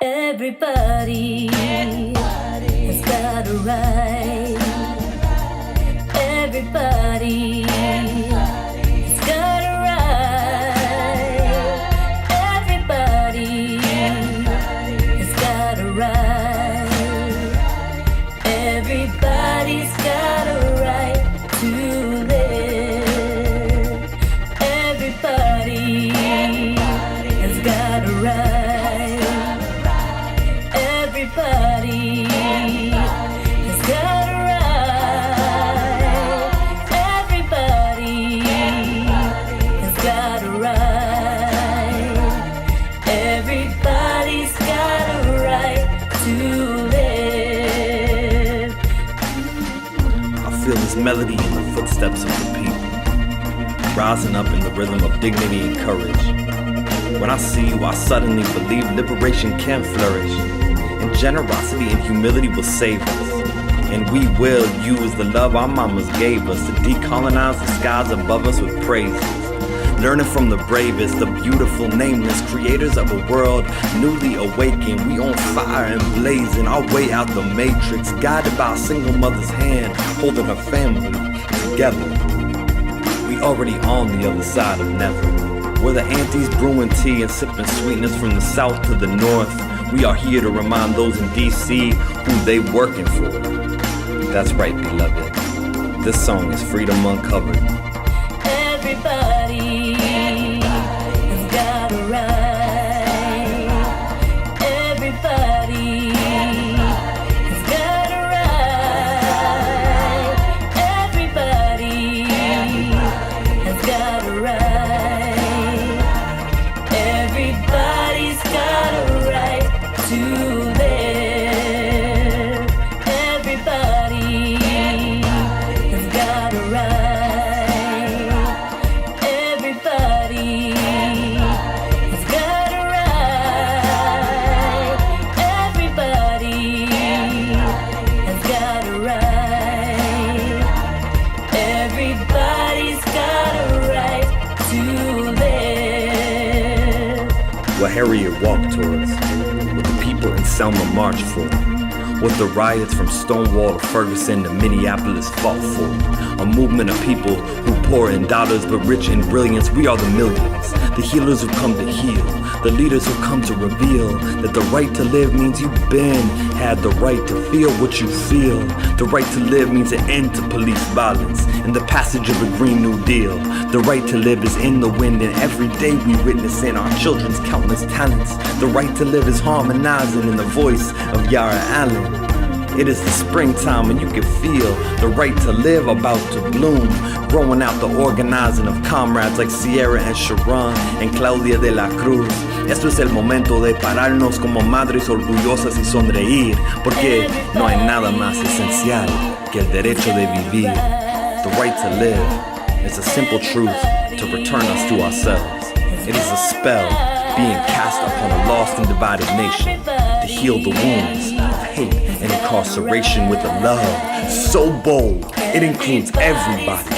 Everybody has got a right. Everybody has got a right. Everybody has got a right. Everybody's got a right to live. Everybody has got a right. Everybody has got a right. Everybody has got a right. Everybody's got a right to live. I feel this melody in the footsteps of the people, rising up in the rhythm of dignity and courage. When I see you, I suddenly believe liberation can flourish, and generosity and humility will save us. And we will use the love our mamas gave us to decolonize the skies above us with praises. Learning from the bravest, the beautiful, nameless creators of a world newly awakened. We on fire and blazing our way out the matrix, guided by a single mother's hand, holding her family together. We already on the other side of never. We're the aunties brewing tea and sipping sweetness from the south to the north. We are here to remind those in D.C. who they working for. That's right, beloved. This song is Freedom Uncovered. Everybody has got a right. Everybody has got a right. Everybody has got a right. Everybody's got a right to live. Everybody has got a right. Everybody has got a right. Everybody has got a right. Everybody's got a right to live. What Harriet walked towards, what the people in Selma marched for, what the riots from Stonewall to Ferguson to Minneapolis fought for. A movement of people who pour in dollars but rich in brilliance. We are the millions, the healers who come to heal, the leaders who come to reveal that the right to live means you've had the right to feel what you feel. The right to live means an end to police violence and the passage of the Green New Deal. The right to live is in the wind, and every day we witness in our children's countless talents. The right to live is harmonizing in the voice of Yara Allen. It is the springtime and you can feel the right to live about to bloom, growing out the organizing of comrades like Sierra and Sharon and Claudia de la Cruz. Esto es el momento de pararnos como madres orgullosas y sonreír, porque no hay nada más esencial que el derecho de vivir. The right to live is a simple truth to return us to ourselves. It is a spell being cast upon a lost and divided nation to heal the wounds of hate and incarceration with a love so bold it includes everybody.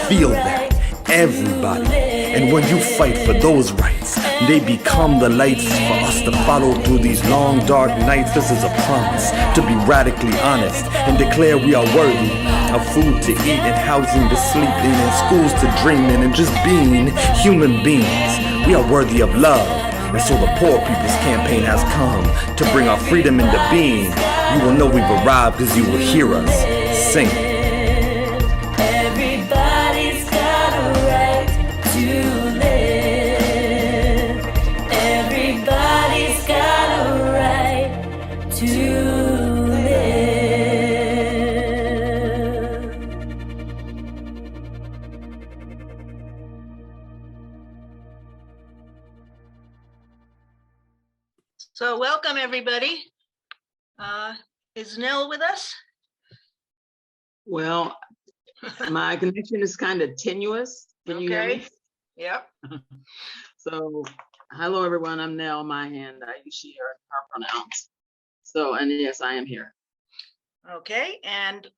Feel that, everybody. And when you fight for those rights, they become the lights for us to follow through these long dark nights. This is a promise to be radically honest and declare we are worthy of food to eat and housing to sleep in and schools to dream in and just being human beings. We are worthy of love. And so the Poor People's Campaign has come to bring our freedom into being. You will know we've arrived because you will hear us sing. Everybody's got a right to live. Everybody's got a right to live. So welcome, everybody. Is Nell with us? Well, my connection is kind of tenuous. Can you hear me? Yep. So, hello everyone, I'm Nell Mahan. I use she, her pronouns. So, and yes, I am here. Okay, and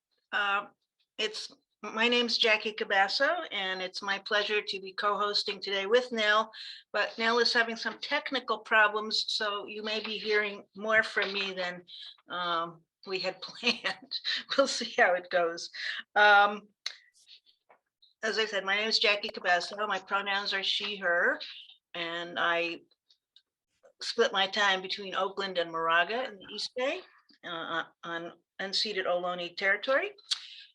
it's My name's Jackie Cabasso, and it's my pleasure to be co-hosting today with Nell. But Nell is having some technical problems, so you may be hearing more from me than we had planned. We'll see how it goes. As I said, my name is Jackie Cabasso. My pronouns are she, her, and I split my time between Oakland and Moraga in the East Bay on unceded Ohlone territory.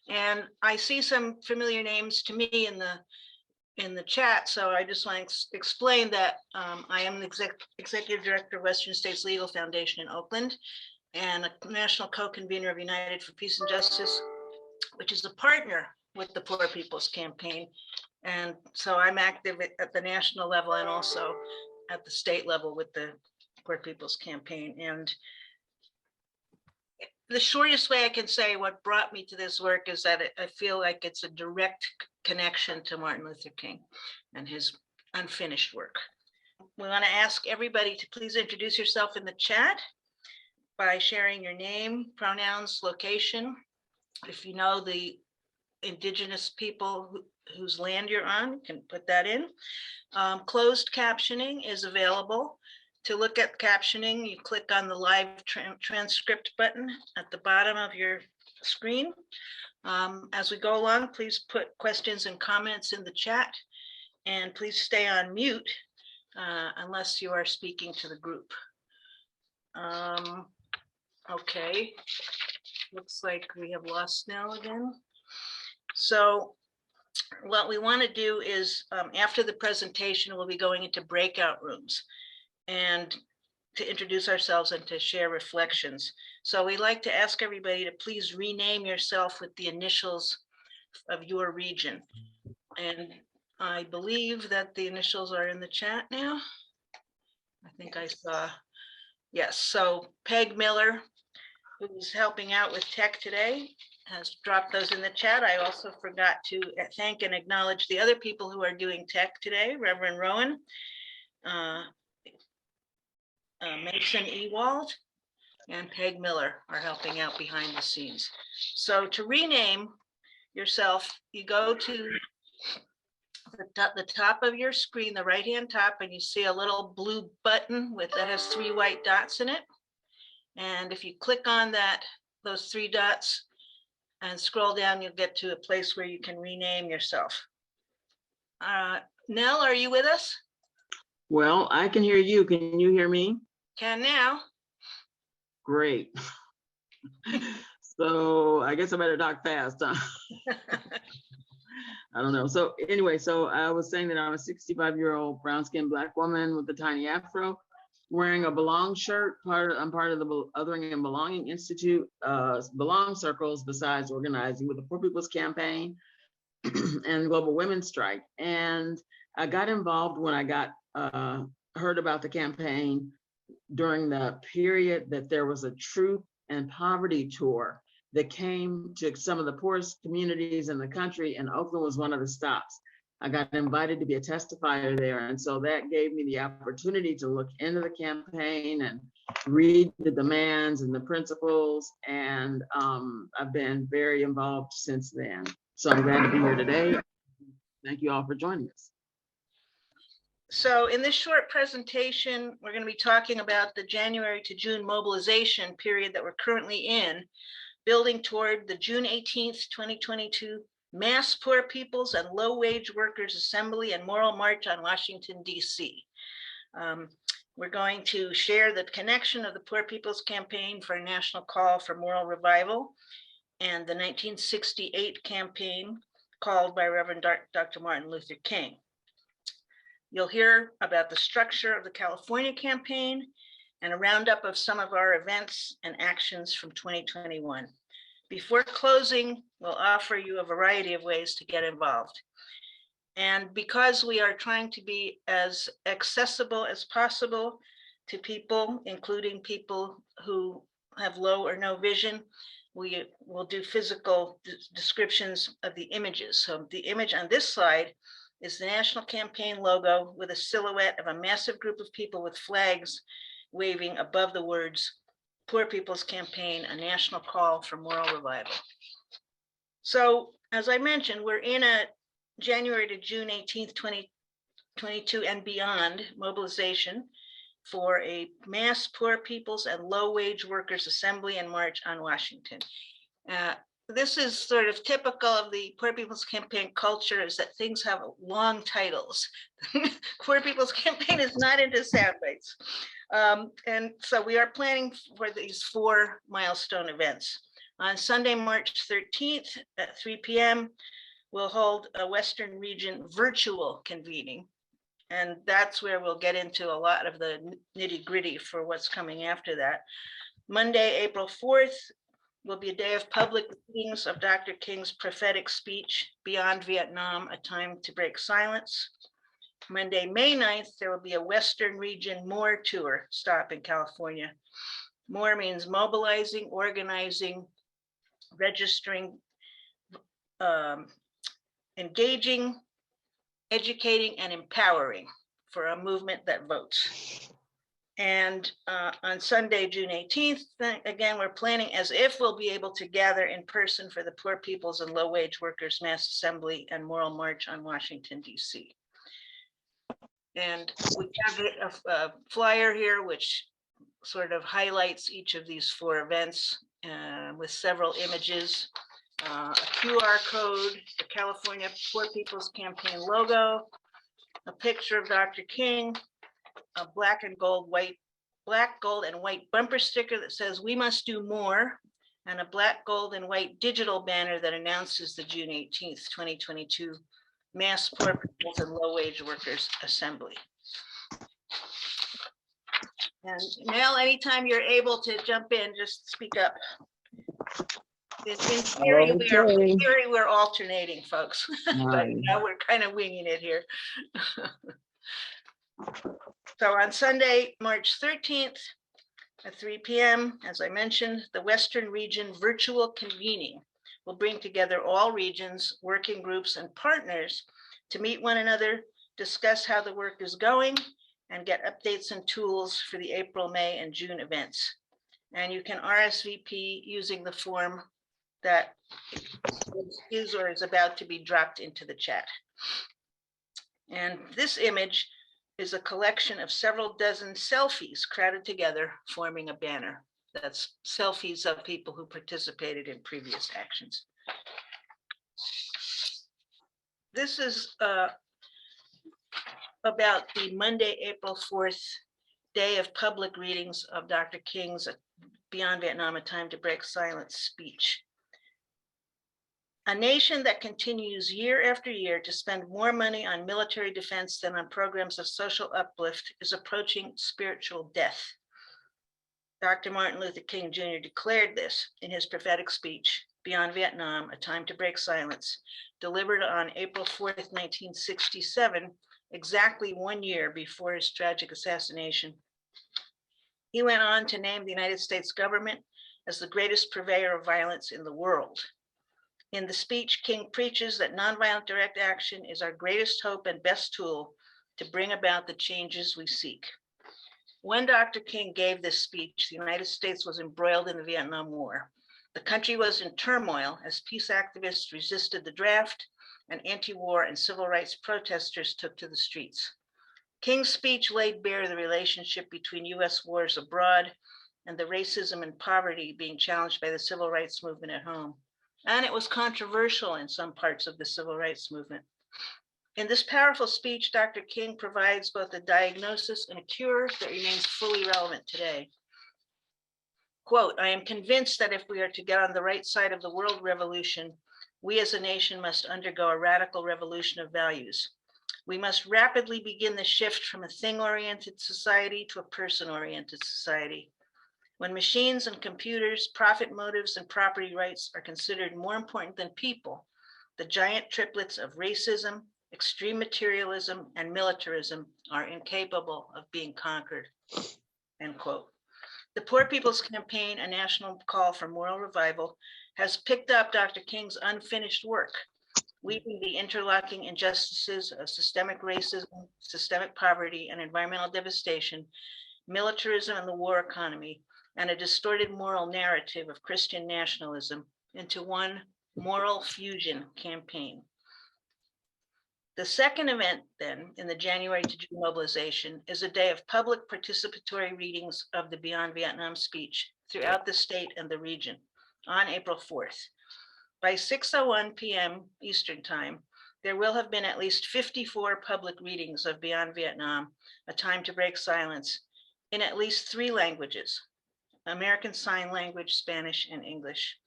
And I see some familiar names to me in the chat, so I just want to explain that I am the executive director of Western States Legal Foundation in Oakland and a national co-convener of United for Peace and Justice, which is a partner with the Poor People's Campaign. And so I'm active at the national level and also at the state level with the Poor People's Campaign. And the shortest way I can say what brought me to this work is that I feel like it's a direct connection to Martin Luther King and his unfinished work. We want to ask everybody to please introduce yourself in the chat by sharing your name, pronouns, location. If you know the indigenous people whose land you're on, you can put that in. Closed captioning is available. To look at captioning, you click on the live transcript button at the bottom of your screen. As we go along, please put questions and comments in the chat, and please stay on mute unless you are speaking to the group. Okay, looks like we have lost Nell again. So what we want to do is after the presentation, we'll be going into breakout rooms and to introduce ourselves and to share reflections. So we like to ask everybody to please rename yourself with the initials of your region. And I believe that the initials are in the chat now. I think I saw, yes. So Peg Miller, who's helping out with tech today, has dropped those in the chat. I also forgot to thank and acknowledge the other people who are doing tech today, Reverend Rowan, Mason Ewald, and Peg Miller are helping out behind the scenes. So to rename yourself, you go to the top of your screen, the right-hand top, and you see a little blue button that has 3 white dots in it. And if you click on those 3 dots and scroll down, you'll get to a place where you can rename yourself. Nell, are you with us? Well, I can hear you. Can you hear me? Can now. Great. So I guess I better talk fast, huh? I don't know. So anyway, so I was saying that I'm a 65-year-old brown-skinned Black woman with a tiny afro, wearing a Belong shirt. I'm part of the Othering and Belonging Institute Belong Circles, besides organizing with the Poor People's Campaign and Global Women's Strike. And I got involved when I got heard about the campaign during the period that there was a Truth and Poverty tour that came to some of the poorest communities in the country, and Oakland was one of the stops. I got invited to be a testifier there, and so that gave me the opportunity to look into the campaign and read the demands and the principles, and I've been very involved since then. So I'm glad to be here today. Thank you all for joining us. So in this short presentation, we're going to be talking about the January to June mobilization period that we're currently in, building toward the June 18th, 2022 Mass Poor Peoples and Low Wage Workers Assembly and Moral March on Washington, D.C. We're going to share the connection of the Poor People's Campaign for a National Call for Moral Revival and the 1968 campaign called by Reverend Dr. Martin Luther King. You'll hear about the structure of the California campaign and a roundup of some of our events and actions from 2021. Before closing, we'll offer you a variety of ways to get involved. And because we are trying to be as accessible as possible to people, including people who have low or no vision, we will do physical descriptions of the images. So the image on this slide is the national campaign logo with a silhouette of a massive group of people with flags waving above the words, Poor People's Campaign, a national call for moral revival. So as I mentioned, we're in a January to June 18th, 2022 and beyond mobilization for a mass poor people's and low wage workers assembly and march on Washington. This is sort of typical of the Poor People's Campaign culture, is that things have long titles. Poor People's Campaign is not into sound bites. And so we are planning for these 4 milestone events. On Sunday, March 13th at 3 p.m., we'll hold a Western Region virtual convening. And that's where we'll get into a lot of the nitty gritty for what's coming after that. Monday, April 4th, will be a day of public readings of Dr. King's prophetic speech, Beyond Vietnam, A Time to Break Silence. Monday, May 9th, there will be a Western Region MORE tour stop in California. MORE means mobilizing, organizing, registering, engaging, educating, and empowering for a movement that votes. And on Sunday, June 18th, again, we're planning as if we'll be able to gather in person for the Poor People's and Low Wage Workers Mass Assembly and Moral March on Washington, D.C. And we have a flyer here, which sort of highlights each of these 4 events with several images, a QR code, the California Poor People's Campaign logo, a picture of Dr. King, a black, gold, and white bumper sticker that says "We must do more," and a black, gold, and white digital banner that announces the June 18th, 2022 Mass Poor People's and Low Wage Workers Assembly. And Mel, anytime you're able to jump in, just speak up. In theory, we're alternating, folks, but now we're kind of winging it here. So on Sunday, March 13th at 3 p.m., as I mentioned, the Western Region virtual convening will bring together all regions, working groups, and partners to meet one another, discuss how the work is going, and get updates and tools for the April, May, and June events. And you can RSVP using the form that is or is about to be dropped into the chat. And this image is a collection of several dozen selfies crowded together, forming a banner. That's selfies of people who participated in previous actions. This is about the Monday, April 4th day of public readings of Dr. King's Beyond Vietnam, A Time to Break Silence speech. A nation that continues year after year to spend more money on military defense than on programs of social uplift is approaching spiritual death. Dr. Martin Luther King Jr. declared this in his prophetic speech, Beyond Vietnam, A Time to Break Silence, delivered on April 4th, 1967, exactly 1 year before his tragic assassination. He went on to name the United States government as the greatest purveyor of violence in the world. In the speech, King preaches that nonviolent direct action is our greatest hope and best tool to bring about the changes we seek. When Dr. King gave this speech, the United States was embroiled in the Vietnam War. The country was in turmoil as peace activists resisted the draft and anti-war and civil rights protesters took to the streets. King's speech laid bare the relationship between US wars abroad and the racism and poverty being challenged by the civil rights movement at home. And it was controversial in some parts of the civil rights movement. In this powerful speech, Dr. King provides both a diagnosis and a cure that remains fully relevant today. Quote, "I am convinced that if we are to get on the right side of the world revolution, we as a nation must undergo a radical revolution of values. We must rapidly begin the shift from a thing-oriented society to a person-oriented society. When machines and computers, profit motives, and property rights are considered more important than people, the giant triplets of racism, extreme materialism, and militarism are incapable of being conquered." End quote. The Poor People's Campaign, a national call for moral revival, has picked up Dr. King's unfinished work, weaving the interlocking injustices of systemic racism, systemic poverty, and environmental devastation, militarism and the war economy, and a distorted moral narrative of Christian nationalism into one Moral Fusion campaign. The second event then in the January to June mobilization is a day of public participatory readings of the Beyond Vietnam speech throughout the state and the region on April 4th. By 6:01 p.m. Eastern Time, there will have been at least 54 public readings of Beyond Vietnam, A Time to Break Silence, in at least 3 languages, American Sign Language, Spanish, and English.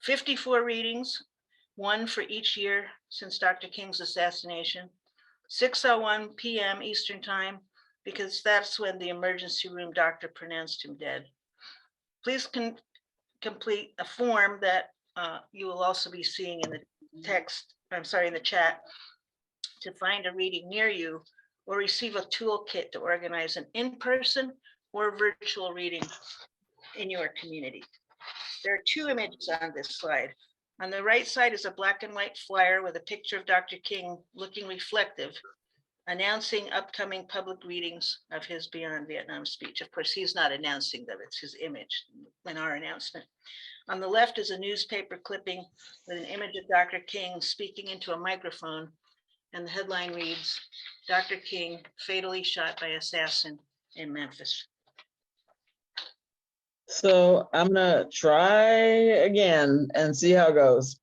54 readings, 1 for each year since Dr. King's assassination. 6:01 p.m. Eastern Time, because that's when the emergency room doctor pronounced him dead. Please complete a form that you will also be seeing in the in the chat, to find a reading near you or receive a toolkit to organize an in-person or virtual reading in your community. There are 2 images on this slide. On the right side is a black and white flyer with a picture of Dr. King looking reflective, announcing upcoming public readings of his Beyond Vietnam speech. Of course, he's not announcing them, it's his image in our announcement. On the left is a newspaper clipping with an image of Dr. King speaking into a microphone, and the headline reads, Dr. King fatally shot by assassin in Memphis. So I'm gonna try again and see how it goes.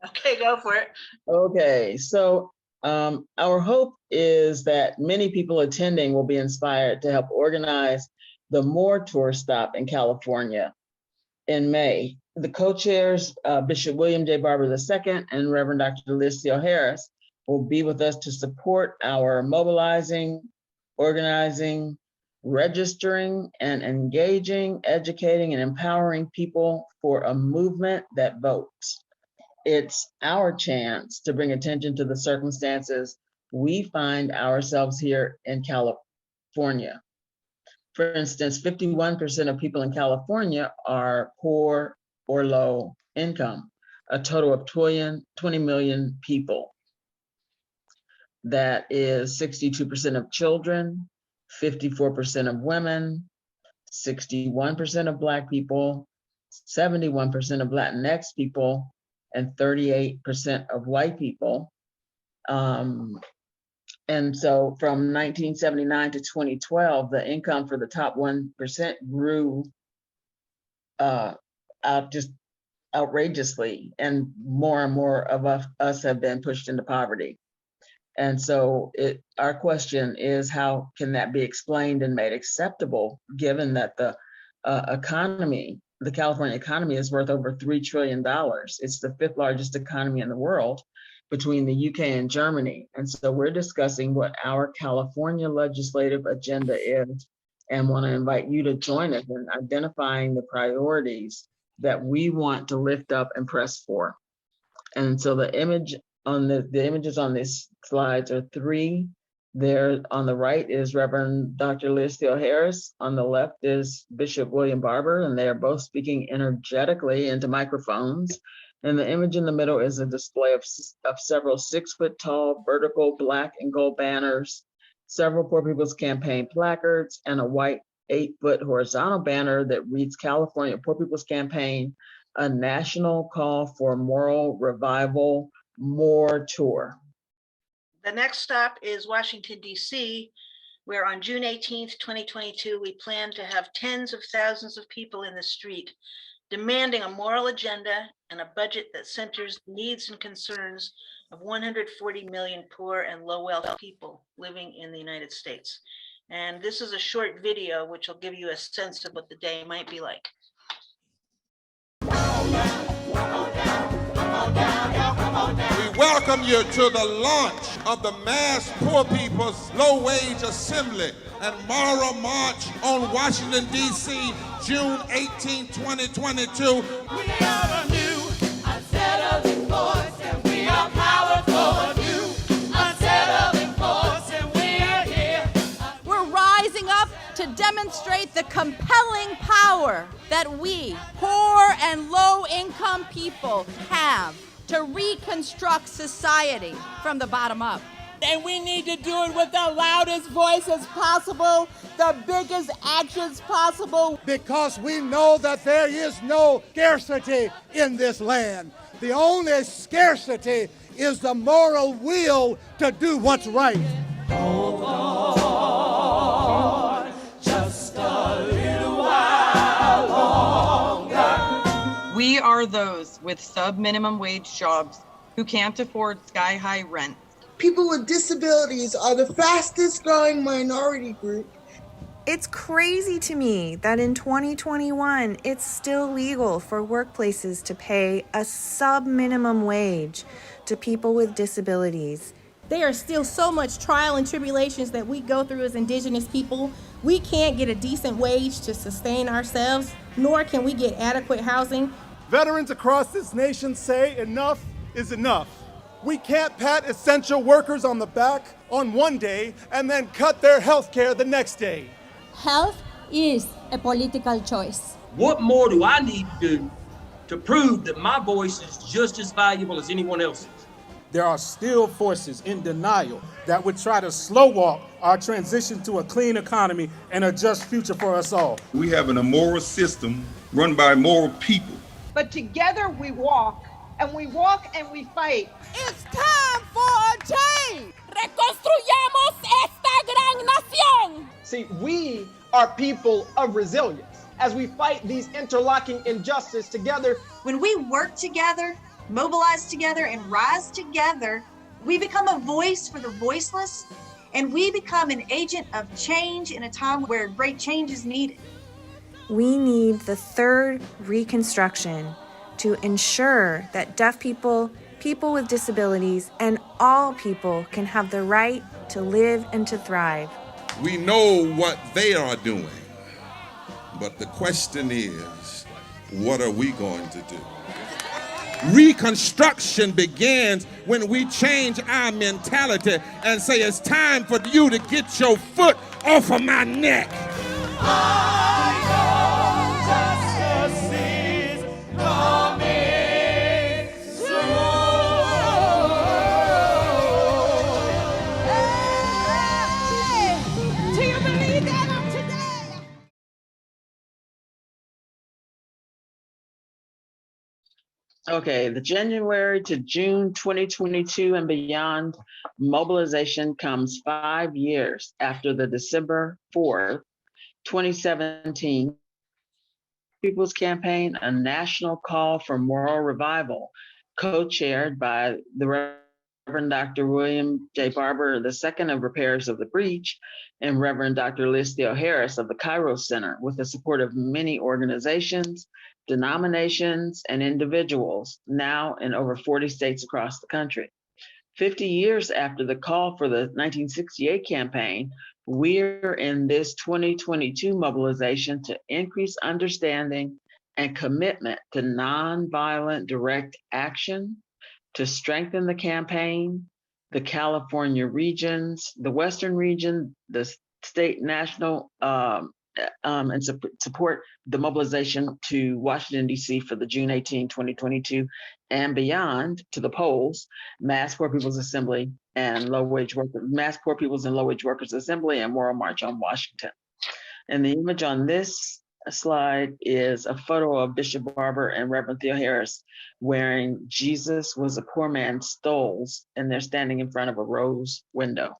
Okay, go for it. Okay, so our hope is that many people attending will be inspired to help organize the More Tour Stop in California in May. The co-chairs, Bishop William J. Barber II and Reverend Dr. Liz Theo Harris, will be with us to support our mobilizing, organizing, registering, and engaging, educating, and empowering people for a movement that votes. It's our chance to bring attention to the circumstances we find ourselves here in California. For instance, 51% of people in California are poor or low income, a total of 20 million people. That is 62% of children, 54% of women, 61% of Black people, 71% of Latinx people, and 38% of white people. And so from 1979 to 2012, the income for the top 1% grew just outrageously, and more of us have been pushed into poverty. And so our question is, how can that be explained and made acceptable, given that the California economy is worth over $3 trillion. It's the 5th largest economy in the world, between the UK and Germany. And so we're discussing what our California legislative agenda is, and want to invite you to join us in identifying the priorities that we want to lift up and press for. And so the images on these slides are 3. There on the right is Reverend Dr. Liz Theo Harris. On the left is Bishop William Barber, and they are both speaking energetically into microphones. And the image in the middle is a display of several 6-foot-tall vertical black and gold banners, several Poor People's Campaign placards, and a white 8-foot horizontal banner that reads California Poor People's Campaign, a national call for moral revival, More Tour. The next stop is Washington, D.C., where on June 18th, 2022, we plan to have tens of thousands of people in the street demanding a moral agenda and a budget that centers the needs and concerns of 140 million poor and low-wealth people living in the United States. And this is a short video which will give you a sense of what the day might be like. We welcome you to the launch of the Mass Poor People's Low Wage Assembly and Moral March on Washington, D.C., June 18, 2022. We are a new, unsettling force, and we are powerful. A new, unsettling force, and we're here. We're rising up to demonstrate the compelling power that we, poor and low-income people, have to reconstruct society from the bottom up. And we need to do it with the loudest voices possible, the biggest actions possible. Because we know that there is no scarcity in this land. The only scarcity is the moral will to do what's right. Hold on, just a little while longer. We are those with sub-minimum wage jobs who can't afford sky-high rent. People with disabilities are the fastest growing minority group. It's crazy to me that in 2021, it's still legal for workplaces to pay a sub-minimum wage to people with disabilities. There are still so much trial and tribulations that we go through as Indigenous people. We can't get a decent wage to sustain ourselves, nor can we get adequate housing. Veterans across this nation say enough is enough. We can't pat essential workers on the back on one day and then cut their health care the next day. Health is a political choice. What more do I need to do to prove that my voice is just as valuable as anyone else's? There are still forces in denial that would try to slow walk our transition to a clean economy and a just future for us all. We have an immoral system run by immoral people. But together we walk and we fight. It's time for a change. Reconstruyamos esta gran nación. See, we are people of resilience as we fight these interlocking injustices together. When we work together, mobilize together, and rise together, we become a voice for the voiceless, and we become an agent of change in a time where great change is needed. We need the third Reconstruction to ensure that deaf people, people with disabilities, and all people can have the right to live and to thrive. We know what they are doing, but the question is, what are we going to do? Reconstruction begins when we change our mentality and say it's time for you to get your foot off of my neck. Justice is coming soon. Hey, do you believe that of today? Okay, the January to June 2022 and beyond mobilization comes 5 years after the December 4th, 2017 People's Campaign, a national call for moral revival, co-chaired by the Reverend Dr. William J. Barber, the second of Repairers of the Breach, and Reverend Dr. Liz Theo Harris of the Cairo Center, with the support of many organizations, denominations, and individuals, now in over 40 states across the country. 50 years after the call for the 1968 campaign, we're in this 2022 mobilization to increase understanding and commitment to nonviolent direct action, to strengthen the campaign, the California regions, the Western region, the state, national, and support the mobilization to Washington, D.C. for the June 18, 2022 and beyond to the polls, Mass Poor People's Assembly and Mass Poor People's and Low Wage Workers Assembly and Moral March on Washington. And the image on this slide is a photo of Bishop Barber and Reverend Theo Harris wearing Jesus Was a Poor Man's Stoles, and they're standing in front of a rose window.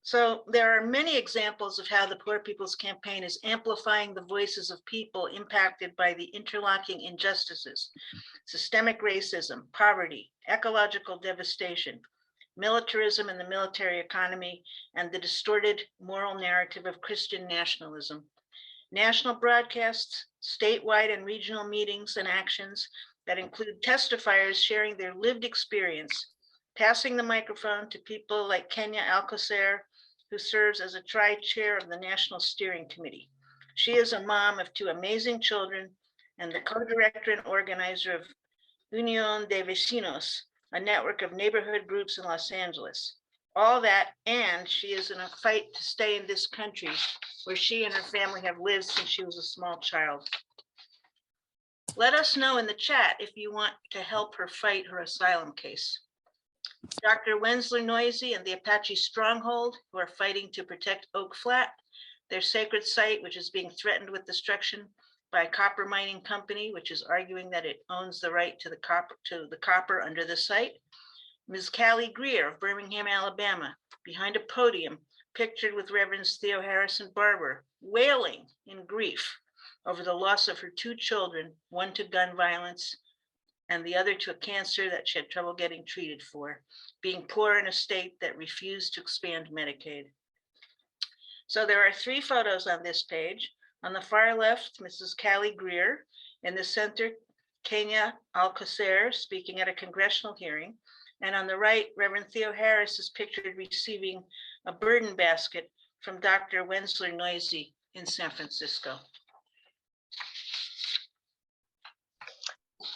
So there are many examples of how the Poor People's Campaign is amplifying the voices of people impacted by the interlocking injustices, systemic racism, poverty, ecological devastation, militarism and the military economy, and the distorted moral narrative of Christian nationalism. National broadcasts, statewide and regional meetings and actions that include testifiers sharing their lived experience, passing the microphone to people like Kenya Alcocer, who serves as a tri-chair of the National Steering Committee. She is a mom of 2 amazing children and the co-director and organizer of Unión de Vecinos, a network of neighborhood groups in Los Angeles. All that, and she is in a fight to stay in this country where she and her family have lived since she was a small child. Let us know in the chat if you want to help her fight her asylum case. Dr. Wensler Noisy and the Apache Stronghold, who are fighting to protect Oak Flat, their sacred site, which is being threatened with destruction by a copper mining company, which is arguing that it owns the right to the copper under the site. Ms. Callie Greer of Birmingham, Alabama, behind a podium, pictured with Reverends Theo Harris and Barber, wailing in grief over the loss of her two children, one to gun violence and the other to a cancer that she had trouble getting treated for, being poor in a state that refused to expand Medicaid. So there are 3 photos on this page. On the far left, Mrs. Callie Greer. In the center, Kenya Alcocer speaking at a congressional hearing. And on the right, Reverend Theo Harris is pictured receiving a burden basket from Dr. Wensler Noisy in San Francisco.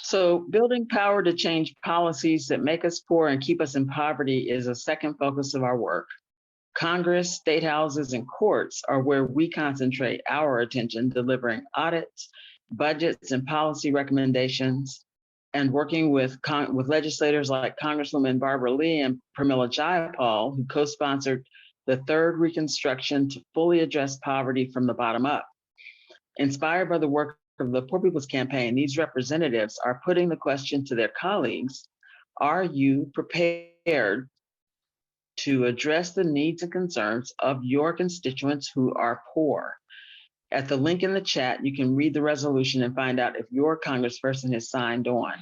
So building power to change policies that make us poor and keep us in poverty is a second focus of our work. Congress, state houses, and courts are where we concentrate our attention, delivering audits, budgets, and policy recommendations, and working with legislators like Congresswoman Barbara Lee and Pramila Jayapal, who co-sponsored the third Reconstruction to fully address poverty from the bottom up. Inspired by the work of the Poor People's Campaign, these representatives are putting the question to their colleagues: are you prepared to address the needs and concerns of your constituents who are poor? At the link in the chat, you can read the resolution and find out if your congressperson has signed on.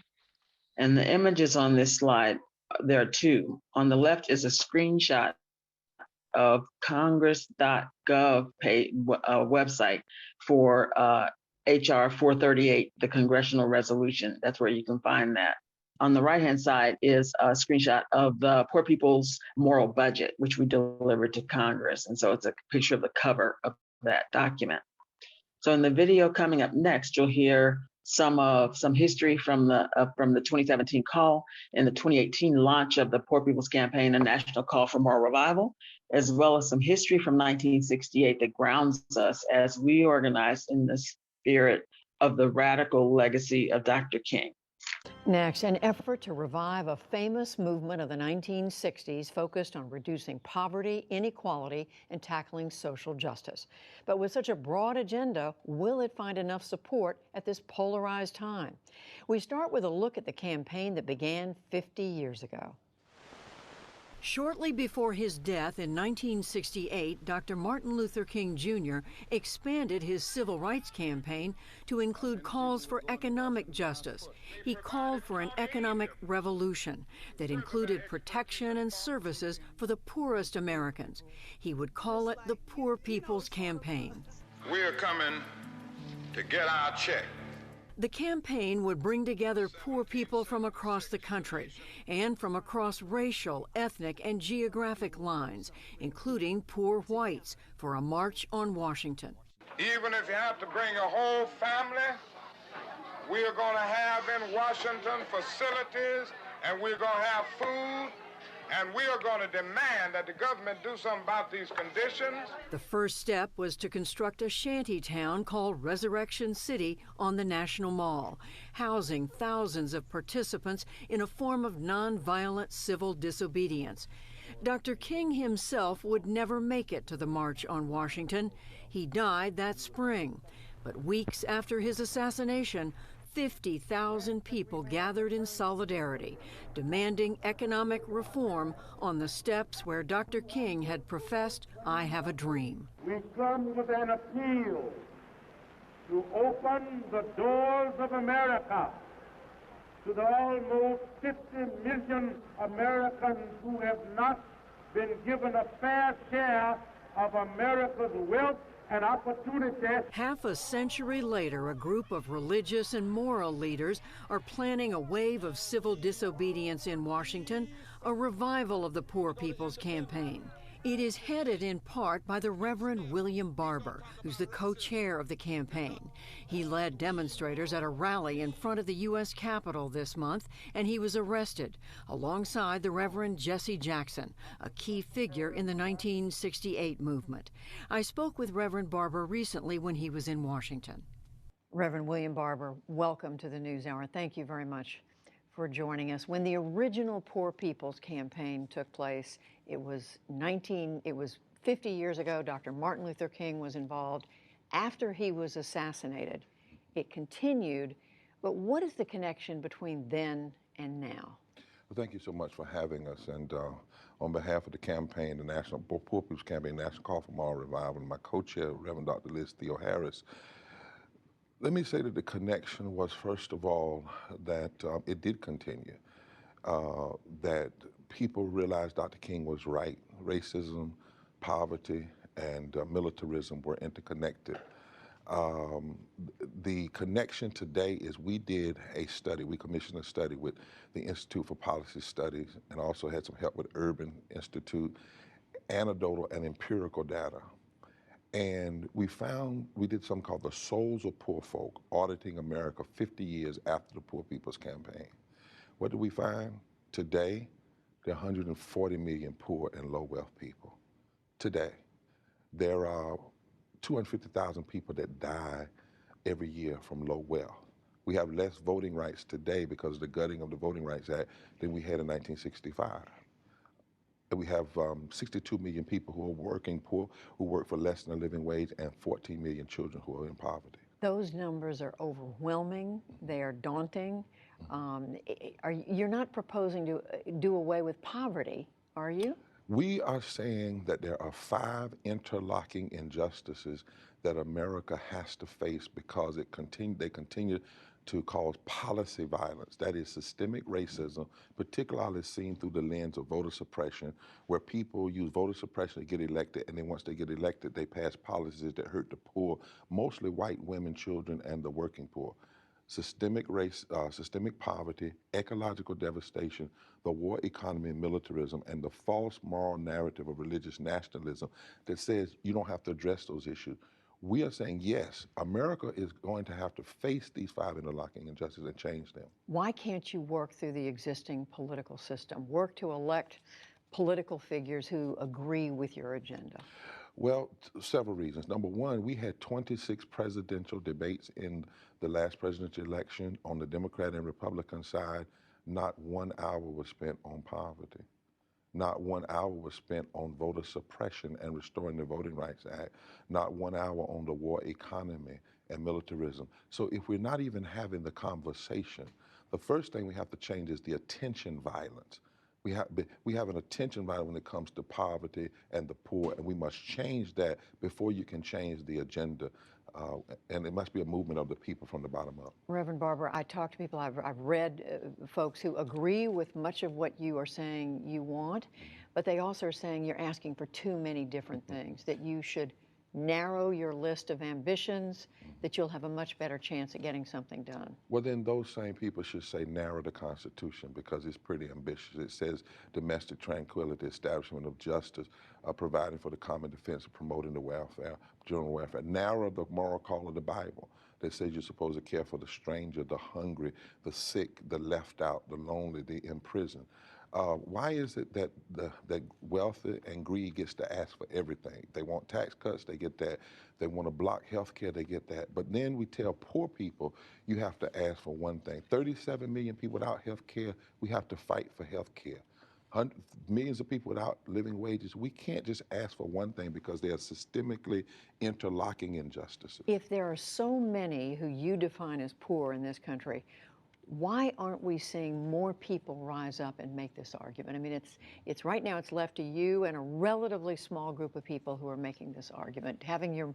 And the images on this slide, there are 2. On the left is a screenshot of congress.gov website for HR 438, the congressional resolution. That's where you can find that. On the right-hand side is a screenshot of the Poor People's Moral Budget, which we delivered to Congress. And so it's a picture of the cover of that document. So in the video coming up next, you'll hear some history from the 2017 call and the 2018 launch of the Poor People's Campaign, a national call for moral revival, as well as some history from 1968 that grounds us as we organize in the spirit of the radical legacy of Dr. King. Next, an effort to revive a famous movement of the 1960s focused on reducing poverty, inequality, and tackling social justice. But with such a broad agenda, will it find enough support at this polarized time? We start with a look at the campaign that began 50 years ago. Shortly before his death in 1968, Dr. Martin Luther King Jr. expanded his civil rights campaign to include calls for economic justice. He called for an economic revolution that included protection and services for the poorest Americans. He would call it the Poor People's Campaign. We're coming to get our check. The campaign would bring together poor people from across the country and from across racial, ethnic, and geographic lines, including poor whites, for a march on Washington. Even if you have to bring a whole family, we are going to have in Washington facilities, and we're going to have food, and we are going to demand that the government do something about these conditions. The first step was to construct a shanty town called Resurrection City on the National Mall, housing thousands of participants in a form of nonviolent civil disobedience. Dr. King himself would never make it to the March on Washington. He died that spring. But weeks after his assassination, 50,000 people gathered in solidarity, demanding economic reform on the steps where Dr. King had professed, "I have a dream." We come with an appeal to open the doors of America to the almost 50 million Americans who have not been given a fair share of America's wealth and opportunity. Half a century later, a group of religious and moral leaders are planning a wave of civil disobedience in Washington, a revival of the Poor People's Campaign. It is headed in part by the Rev William Barber, who's the co-chair of the campaign. He led demonstrators at a rally in front of the U.S. Capitol this month, and he was arrested, alongside the Reverend Jesse Jackson, a key figure in the 1968 movement. I spoke with Reverend Barber recently when he was in Washington. Reverend William Barber, welcome to the NewsHour. Thank you very much for joining us. When the original Poor People's Campaign took place, it was 50 years ago. Dr. Martin Luther King was involved. After he was assassinated, it continued. But what is the connection between then and now? Well, thank you so much for having us. And on behalf of the campaign, the National Poor People's Campaign, National Call for Moral Revival, and my co-chair, Reverend Dr. Liz Theo Harris, let me say that the connection was, first of all, that it did continue, that people realized Dr. King was right. Racism, poverty, and militarism were interconnected. The connection today is we did a study, we commissioned a study with the Institute for Policy Studies and also had some help with Urban Institute, anecdotal and empirical data. And we did something called the Souls of Poor Folk, auditing America 50 years after the Poor People's Campaign. What did we find? Today, there are 140 million poor and low wealth people. Today, there are 250,000 people that die every year from low wealth. We have less voting rights today because of the gutting of the Voting Rights Act than we had in 1965. We have 62 million people who are working poor, who work for less than a living wage, and 14 million children who are in poverty. Those numbers are overwhelming. They are daunting. You're not proposing to do away with poverty, are you? We are saying that there are 5 interlocking injustices that America has to face because they continue to cause policy violence. That is systemic racism, particularly seen through the lens of voter suppression, where people use voter suppression to get elected, and then once they get elected, they pass policies that hurt the poor, mostly white women, children, and the working poor. Systemic poverty, ecological devastation, the war economy and militarism, and the false moral narrative of religious nationalism that says you don't have to address those issues. We are saying, yes, America is going to have to face these 5 interlocking injustices and change them. Why can't you work through the existing political system, work to elect political figures who agree with your agenda? Well, several reasons. Number one, we had 26 presidential debates in the last presidential election. On the Democrat and Republican side, not 1 hour was spent on poverty. Not 1 hour was spent on voter suppression and restoring the Voting Rights Act. Not 1 hour on the war economy and militarism. So if we're not even having the conversation, the first thing we have to change is the attention violence. We have an attention violence when it comes to poverty and the poor, and we must change that before you can change the agenda. And it must be a movement of the people from the bottom up. Reverend Barber, I talk to people, I've read folks who agree with much of what you are saying you want, but they also are saying you're asking for too many different things, that you should narrow your list of ambitions, that you'll have a much better chance at getting something done. Well, then those same people should say narrow the Constitution because it's pretty ambitious. It says domestic tranquility, establishment of justice, providing for the common defense, promoting the welfare, general welfare. Narrow the moral call of the Bible that says you're supposed to care for the stranger, the hungry, the sick, the left out, the lonely, the imprisoned. Why is it that that wealth and greed gets to ask for everything? They want tax cuts, they get that. They want to block health care, they get that. But then we tell poor people, you have to ask for one thing. 37 million people without health care, we have to fight for health care. Millions of people without living wages, we can't just ask for one thing because they are systemically interlocking injustices. If there are so many who you define as poor in this country, why aren't we seeing more people rise up and make this argument? I mean, it's right now it's left to you and a relatively small group of people who are making this argument, having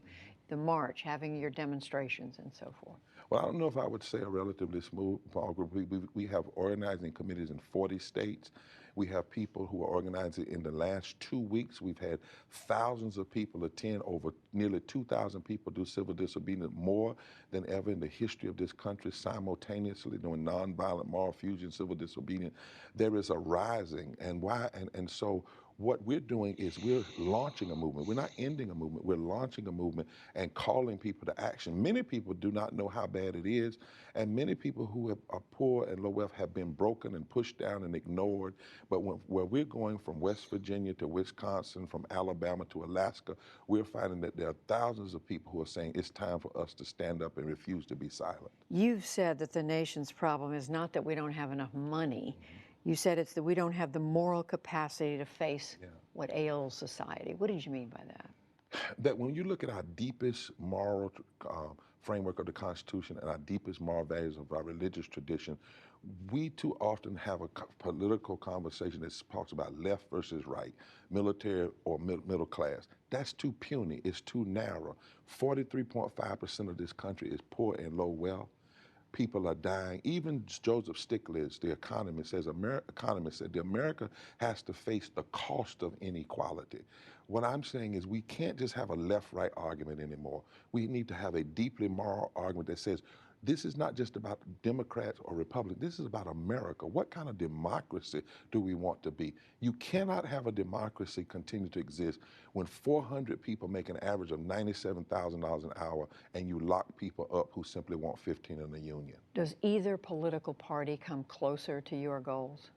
the march, having your demonstrations and so forth. Well, I don't know if I would say a relatively small group. We have organizing committees in 40 states. We have people who are organizing. In the last 2 weeks, we've had thousands of people attend, over nearly 2,000 people do civil disobedience, more than ever in the history of this country, simultaneously doing nonviolent moral fusion, civil disobedience. There is a rising, and why? And so What we're doing is we're launching a movement. We're not ending a movement. We're launching a movement and calling people to action. Many people do not know how bad it is, and many people who are poor and low wealth have been broken and pushed down and ignored. But where we're going from West Virginia to Wisconsin, from Alabama to Alaska, we're finding that there are thousands of people who are saying it's time for us to stand up and refuse to be silent. You've said that the nation's problem is not that we don't have enough money. You said it's that we don't have the moral capacity to face what ails society. What did you mean by that? That when you look at our deepest moral framework of the Constitution and our deepest moral values of our religious tradition, we too often have a political conversation that talks about left versus right, military or middle class. That's too puny, it's too narrow. 43.5% of this country is poor and low wealth. People are dying. Even Joseph Stiglitz, the economist, said that America has to face the cost of inequality. What I'm saying is we can't just have a left-right argument anymore. We need to have a deeply moral argument that says this is not just about Democrats or Republicans. This is about America. What kind of democracy do we want to be? You cannot have a democracy continue to exist when 400 people make an average of $97,000 an hour and you lock people up who simply want 15 in the union. Does either political party come closer to your goals?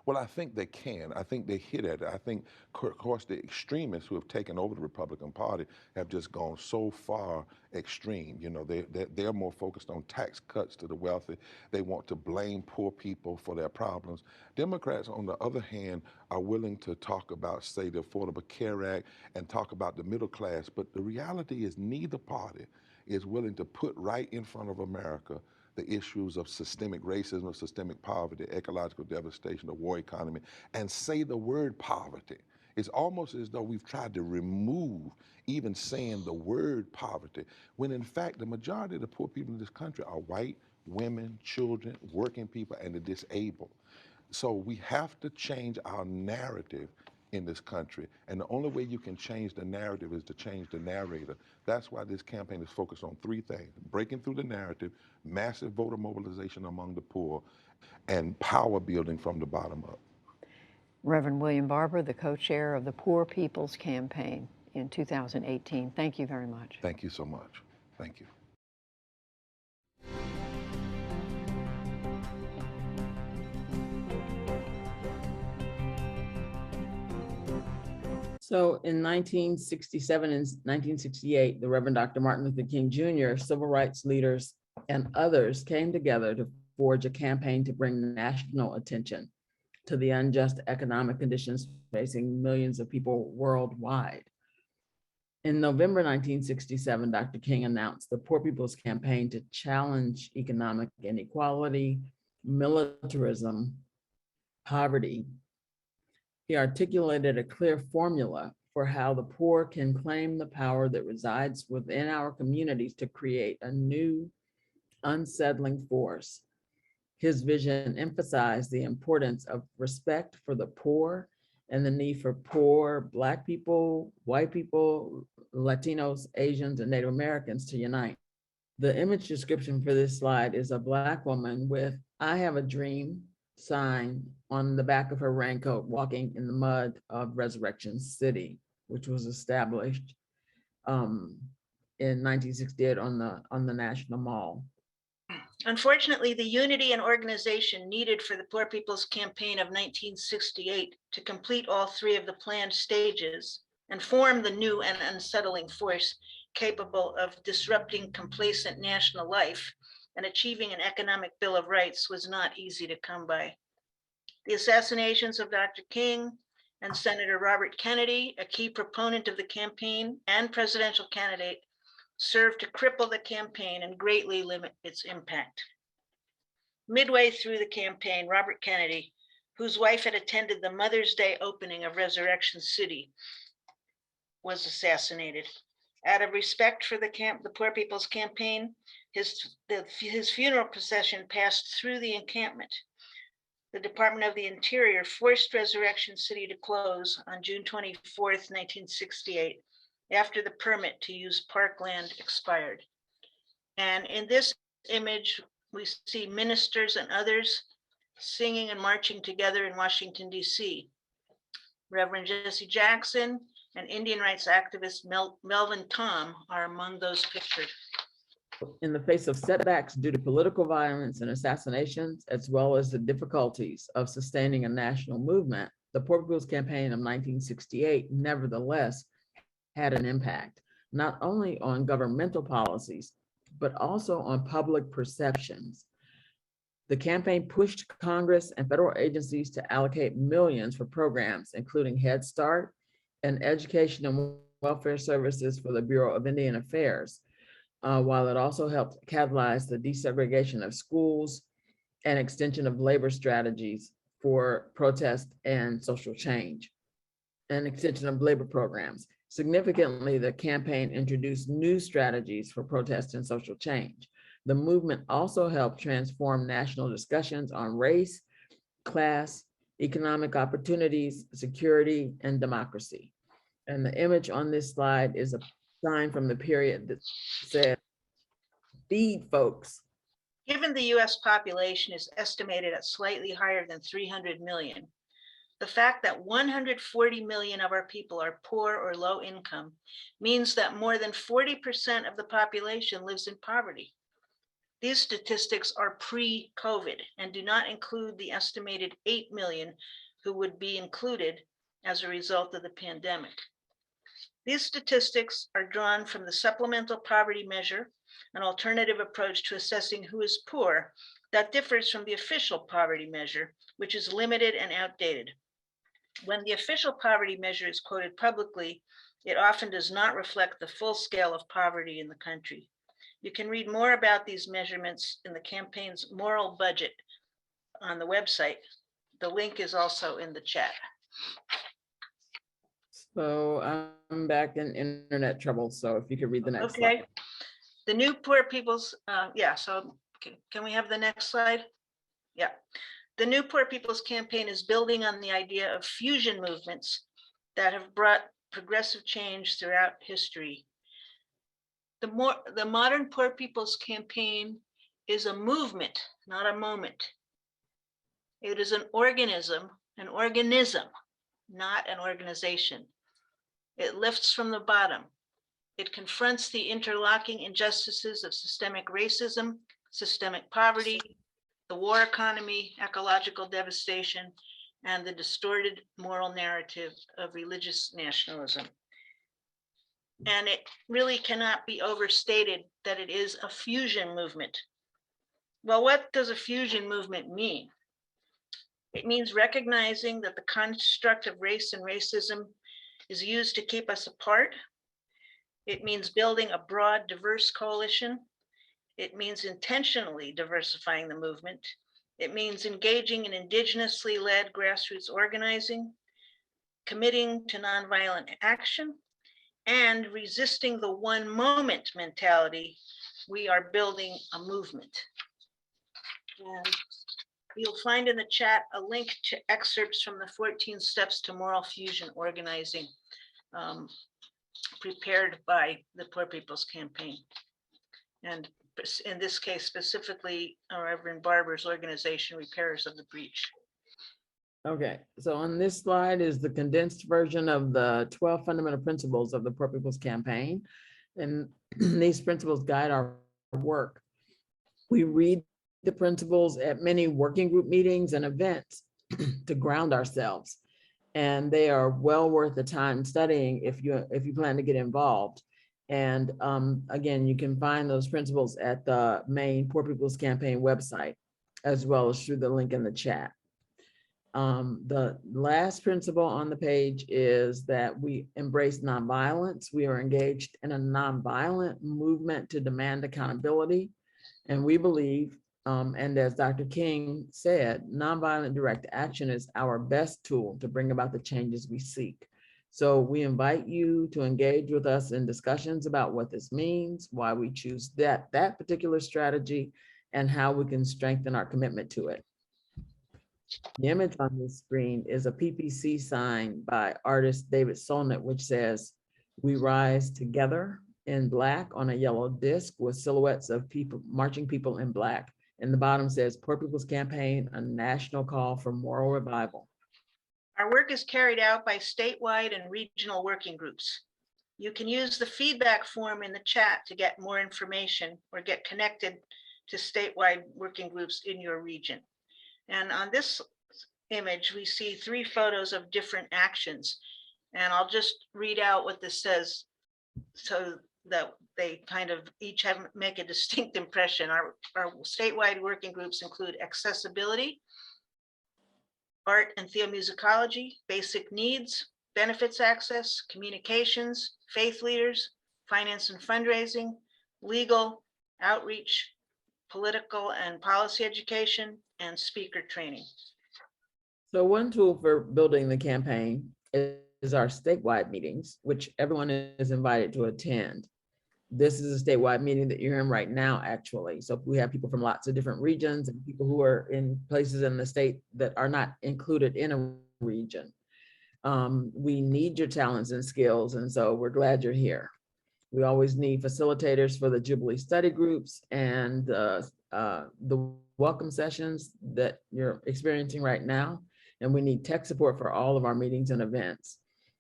Well, I think they can. I think they hit at it. I think, of course, the extremists who have taken over the Republican Party have just gone so far extreme. You know, they're more focused on tax cuts to the wealthy. They want to blame poor people for their problems. Democrats, on the other hand, are willing to talk about, say, the Affordable Care Act and talk about the middle class. But the reality is neither party is willing to put right in front of America the issues of systemic racism, of systemic poverty, ecological devastation, the war economy, and say the word poverty. It's almost as though we've tried to remove even saying the word poverty, when in fact the majority of the poor people in this country are white, women, children, working people, and the disabled. So we have to change our narrative in this country. And the only way you can change the narrative is to change the narrator. That's why this campaign is focused on three things: breaking through the narrative, massive voter mobilization among the poor, and power building from the bottom up. Reverend William Barber, the co-chair of the Poor People's Campaign in 2018. Thank you very much. Thank you so much. Thank you. So in 1967 and 1968, the Reverend Dr. Martin Luther King Jr., civil rights leaders, and others came together to forge a campaign to bring national attention to the unjust economic conditions facing millions of people worldwide. In November 1967, Dr. King announced the Poor People's Campaign to challenge economic inequality, militarism, poverty. He articulated a clear formula for how the poor can claim the power that resides within our communities to create a new, unsettling force. His vision emphasized the importance of respect for the poor and the need for poor Black people, white people, Latinos, Asians, and Native Americans to unite. The image description for this slide is a Black woman with "I have a dream" sign on the back of her raincoat, walking in the mud of Resurrection City, which was established in 1968 on the National Mall. Unfortunately, the unity and organization needed for the Poor People's Campaign of 1968 to complete all three of the planned stages and form the new and unsettling force capable of disrupting complacent national life and achieving an economic Bill of Rights was not easy to come by. The assassinations of Dr. King and Senator Robert Kennedy, a key proponent of the campaign and presidential candidate, served to cripple the campaign and greatly limit its impact. Midway through the campaign, Robert Kennedy, whose wife had attended the Mother's Day opening of Resurrection City, was assassinated. Out of respect for the Poor People's Campaign, his funeral procession passed through the encampment. The Department of the Interior forced Resurrection City to close on June 24th, 1968, after the permit to use parkland expired. And in this image, we see ministers and others singing and marching together in Washington, D.C. Reverend Jesse Jackson and Indian rights activist Melvin Tom are among those pictured. In the face of setbacks due to political violence and assassinations, as well as the difficulties of sustaining a national movement, the Poor People's Campaign of 1968 nevertheless had an impact, not only on governmental policies, but also on public perceptions. The campaign pushed Congress and federal agencies to allocate millions for programs, including Head Start and education and welfare services for the Bureau of Indian Affairs, while it also helped catalyze the desegregation of schools and extension of labor strategies for protest and social change, and extension of labor programs. Significantly, the campaign introduced new strategies for protest and social change. The movement also helped transform national discussions on race, class, economic opportunities, security, and democracy. And the image on this slide is a sign from the period that said, "Feed folks." Given the US population is estimated at slightly higher than 300 million, the fact that 140 million of our people are poor or low income means that more than 40% of the population lives in poverty. These statistics are pre-COVID and do not include the estimated 8 million who would be included as a result of the pandemic. These statistics are drawn from the Supplemental Poverty Measure, an alternative approach to assessing who is poor that differs from the official poverty measure, which is limited and outdated. When the official poverty measure is quoted publicly, it often does not reflect the full scale of poverty in the country. You can read more about these measurements in the campaign's moral budget on the website. The link is also in the chat. So I'm back in internet trouble. So if you could read the next Okay. slide. The new Poor People's, so can we have the next slide? Yeah. The new Poor People's Campaign is building on the idea of fusion movements that have brought progressive change throughout history. The modern Poor People's Campaign is a movement, not a moment. It is an organism, not an organization. It lifts from the bottom. It confronts the interlocking injustices of systemic racism, systemic poverty, the war economy, ecological devastation, and the distorted moral narrative of religious nationalism. And it really cannot be overstated that it is a fusion movement. Well, what does a fusion movement mean? It means recognizing that the construct of race and racism is used to keep us apart. It means building a broad, diverse coalition. It means intentionally diversifying the movement. It means engaging in indigenously led grassroots organizing, committing to nonviolent action, and resisting the one moment mentality. We are building a movement. And you'll find in the chat a link to excerpts from the 14 Steps to Moral Fusion Organizing, prepared by the Poor People's Campaign. And in this case, specifically, Reverend Barber's organization, Repairers of the Breach. Okay, so on this slide is the condensed version of the 12 fundamental principles of the Poor People's Campaign. And these principles guide our work. We read the principles at many working group meetings and events to ground ourselves. And they are well worth the time studying if you plan to get involved. And again, you can find those principles at the main Poor People's Campaign website, as well as through the link in the chat. The last principle on the page is that we embrace nonviolence. We are engaged in a nonviolent movement to demand accountability. And we believe, and as Dr. King said, nonviolent direct action is our best tool to bring about the changes we seek. So we invite you to engage with us in discussions about what this means, why we choose that particular strategy, and how we can strengthen our commitment to it. The image on this screen is a PPC sign by artist David Solnit, which says, "We rise together," in black on a yellow disc with silhouettes of people, marching people in black. And the bottom says, "Poor People's Campaign, a national call for moral revival." Our work is carried out by statewide and regional working groups. You can use the feedback form in the chat to get more information or get connected to statewide working groups in your region. And on this image, we see 3 photos of different actions. And I'll just read out what this says so that they kind of each make a distinct impression. Our statewide working groups include accessibility, art and theomusicology, basic needs, benefits access, communications, faith leaders, finance and fundraising, legal, outreach, political and policy education, and speaker training. So one tool for building the campaign is our statewide meetings, which everyone is invited to attend. This is a statewide meeting that you're in right now, actually. So we have people from lots of different regions and people who are in places in the state that are not included in a region. We need your talents and skills, and so we're glad you're here. We always need facilitators for the Jubilee study groups and the welcome sessions that you're experiencing right now. And we need tech support for all of our meetings and events.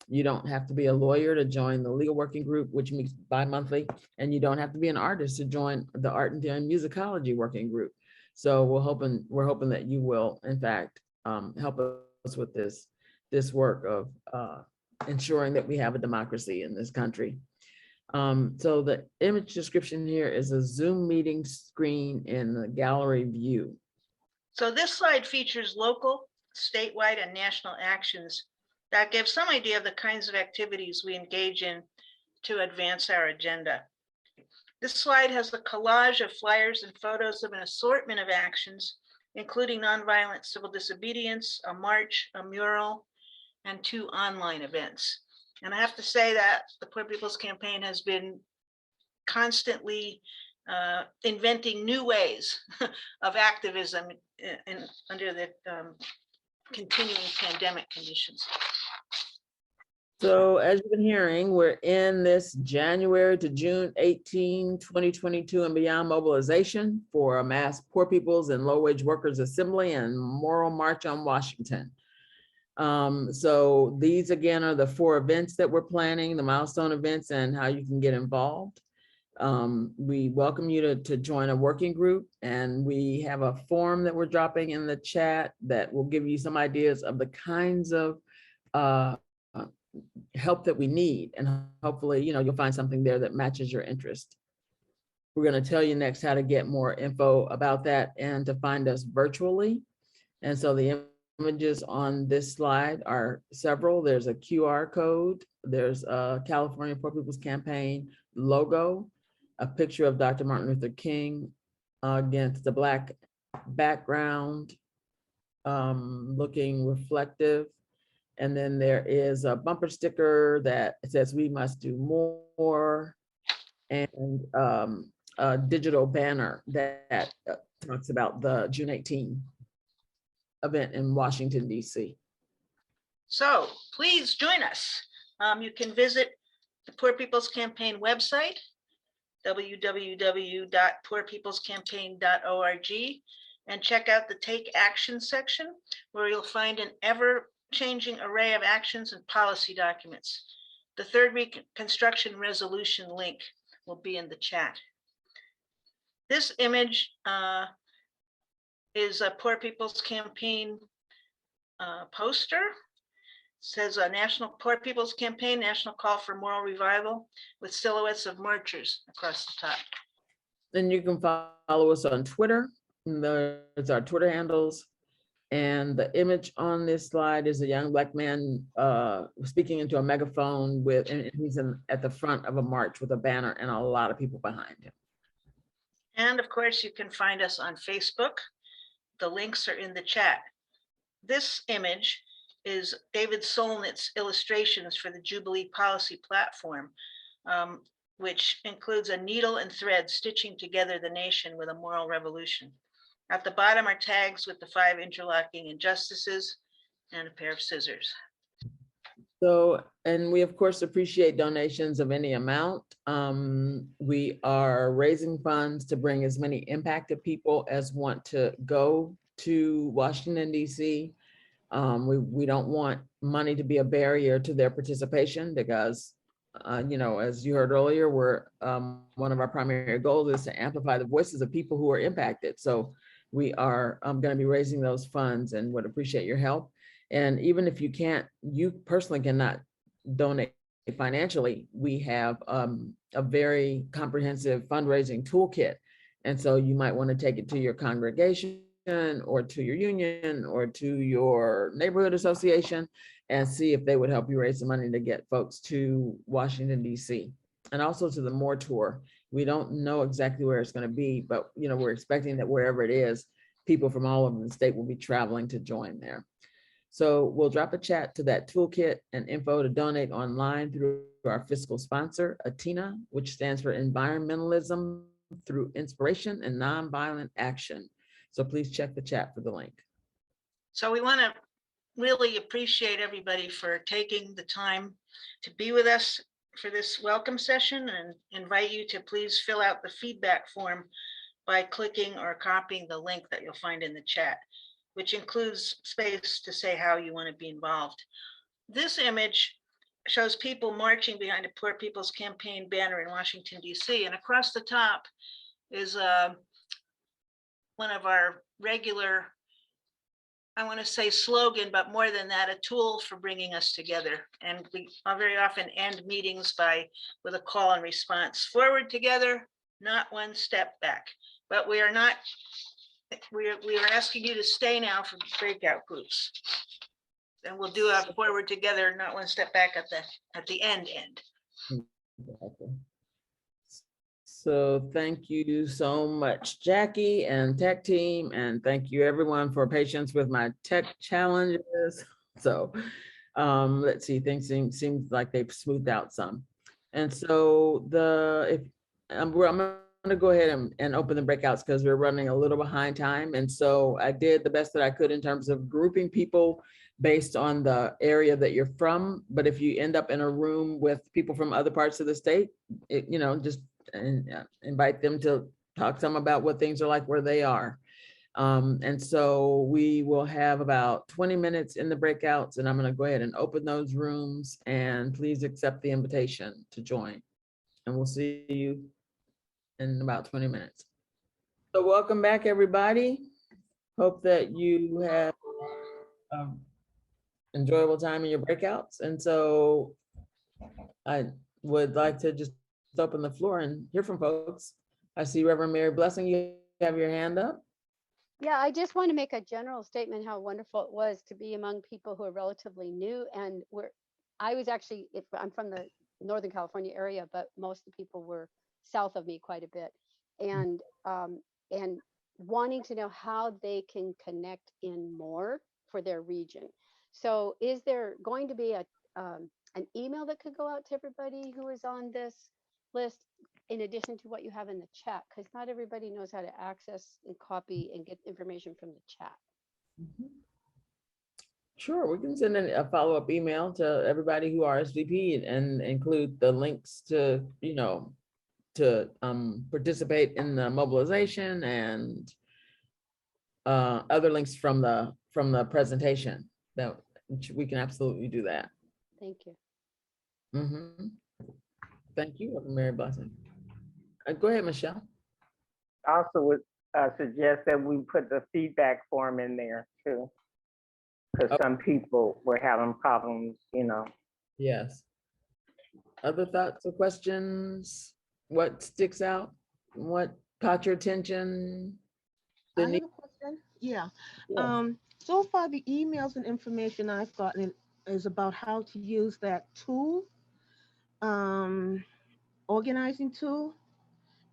You don't have to be a lawyer to join the legal working group, which meets bi-monthly, and you don't have to be an artist to join the art and musicology working group. So we're hoping that you will, in fact, help us with this work of ensuring that we have a democracy in this country. So the image description here is a Zoom meeting screen in the gallery view. So this slide features local, statewide, and national actions that give some idea of the kinds of activities we engage in to advance our agenda. This slide has the collage of flyers and photos of an assortment of actions, including nonviolent civil disobedience, a march, a mural, and 2 online events. And I have to say that the Poor People's Campaign has been constantly inventing new ways of activism under the continuing pandemic conditions. So as you've been hearing, we're in this January to June 18, 2022 and beyond mobilization for a mass Poor People's and Low Wage Workers Assembly and Moral March on Washington. So these again are the 4 events that we're planning, the milestone events, and how you can get involved. We welcome you to join a working group, and we have a form that we're dropping in the chat that will give you some ideas of the kinds of help that we need, and hopefully you'll find something there that matches your interest. We're going to tell you next how to get more info about that and to find us virtually. And so the images on this slide are several. There's a QR code, there's a California Poor People's Campaign logo, a picture of Dr. Martin Luther King against the Black background, looking reflective. And then there is a bumper sticker that says "We must do more," and a digital banner that talks about the June 18 event in Washington, D.C. So please join us. You can visit the Poor People's Campaign website, www.poorpeoplescampaign.org, and check out the Take Action section, where you'll find an ever-changing array of actions and policy documents. The 3rd Reconstruction Resolution link will be in the chat. This image is a Poor People's Campaign poster. It says a Poor People's Campaign National Call for Moral Revival, with silhouettes of marchers across the top. Then you can follow us on Twitter. There's our Twitter handles. And the image on this slide is a young Black man speaking into a megaphone and he's at the front of a march with a banner and a lot of people behind him. And of course, you can find us on Facebook. The links are in the chat. This image is David Solnitz's illustrations for the Jubilee Policy Platform, which includes a needle and thread stitching together the nation with a moral revolution. At the bottom are tags with the 5 interlocking injustices and a pair of scissors. So, and we of course appreciate donations of any amount. We are raising funds to bring as many impacted people as want to go to Washington, D.C. We don't want money to be a barrier to their participation because, you know, as you heard earlier, one of our primary goals is to amplify the voices of people who are impacted. So we are going to be raising those funds and would appreciate your help. And even if you personally cannot donate financially, we have a very comprehensive fundraising toolkit. And so you might want to take it to your congregation or to your union or to your neighborhood association and see if they would help you raise the money to get folks to Washington, D.C. and also to the More Tour. We don't know exactly where it's going to be, but you know, we're expecting that wherever it is, people from all over the state will be traveling to join there. So we'll drop a chat to that toolkit and info to donate online through our fiscal sponsor, ATINA, which stands for Environmentalism Through Inspiration and Nonviolent Action. So please check the chat for the link. So we want to really appreciate everybody for taking the time to be with us for this welcome session and invite you to please fill out the feedback form by clicking or copying the link that you'll find in the chat, which includes space to say how you want to be involved. This image shows people marching behind a Poor People's Campaign banner in Washington, D.C. And across the top is one of our regular, I want to say slogan, but more than that, a tool for bringing us together. And we very often end meetings with a call and response: forward together, not one step back. But we are not, we are asking you to stay now for breakout groups. And we'll do a forward together, not one step back at the end. Exactly. So thank you so much, Jackie and tech team, and thank you everyone for patience with my tech challenges. So let's see, things seems like they've smoothed out some. And so I'm gonna go ahead and open the breakouts because we're running a little behind time. And so I did the best that I could in terms of grouping people based on the area that you're from. But if you end up in a room with people from other parts of the state, you know, just invite them to talk some about what things are like where they are. And so we will have about 20 minutes in the breakouts, and I'm going to go ahead and open those rooms, and please accept the invitation to join. And we'll see you in about 20 minutes. So welcome back, everybody. Hope that you have enjoyable time in your breakouts. And so I would like to just open the floor and hear from folks. I see Reverend Mary Blessing, you have your hand up. Yeah, I just want to make a general statement how wonderful it was to be among people who are relatively new. And I'm from the Northern California area, but most of the people were south of me quite a bit. And wanting to know how they can connect in more for their region. So is there going to be an email that could go out to everybody who is on this list in addition to what you have in the chat? Because not everybody knows how to access and copy and get information from the chat. Sure, we can send a follow-up email to everybody who RSVP'd and include the links to, you know, to participate in the mobilization and other links from the presentation. That we can absolutely do that. Thank you. Thank you, Mary Blessing. Go ahead, Michelle. I also would suggest that we put the feedback form in there too, because some people were having problems, you know. Yes. Other thoughts or questions? What sticks out? What caught your attention? I have a question. Yeah. So far, the emails and information I've gotten is about how to use that tool, organizing tool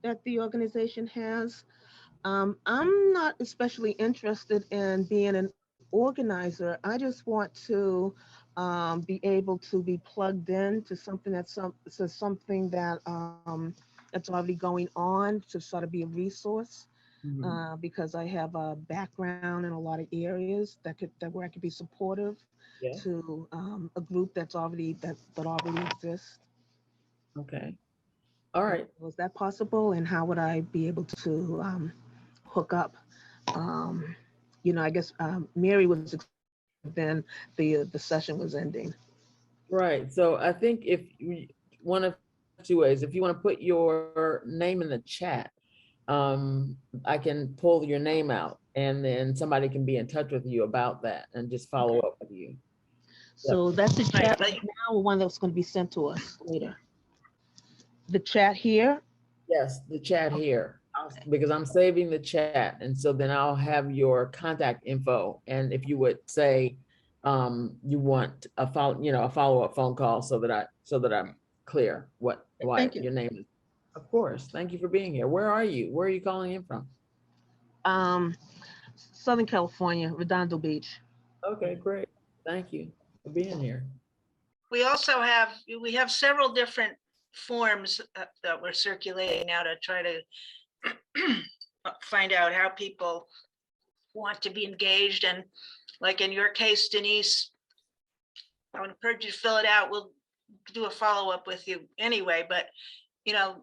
that the organization has. I'm not especially interested in being an organizer. I just want to be able to be plugged in to something that's something that that's already going on, to sort of be a resource. Because I have a background in a lot of areas where I could be supportive to a group that already exists. Okay. All right. So is that possible? And how would I be able to hook up? You know, I guess Mary was then the session was ending. Right. So I think if one of two ways, if you want to put your name in the chat, I can pull your name out and then somebody can be in touch with you about that and just follow up with you. So that's the chat right now, or one that's going to be sent to us later. The chat here? Yes, the chat here, because I'm saving the chat. And so then I'll have your contact info. And if you would say, you want a follow-up phone call so that I'm clear why your name is. Of course. Thank you for being here. Where are you? Where are you calling in from? Southern California, Redondo Beach. Okay, great. Thank you for being here. We also have several different forms that we're circulating now to try to find out how people want to be engaged. And like in your case, Denise, I would encourage you to fill it out. We'll do a follow-up with you anyway, but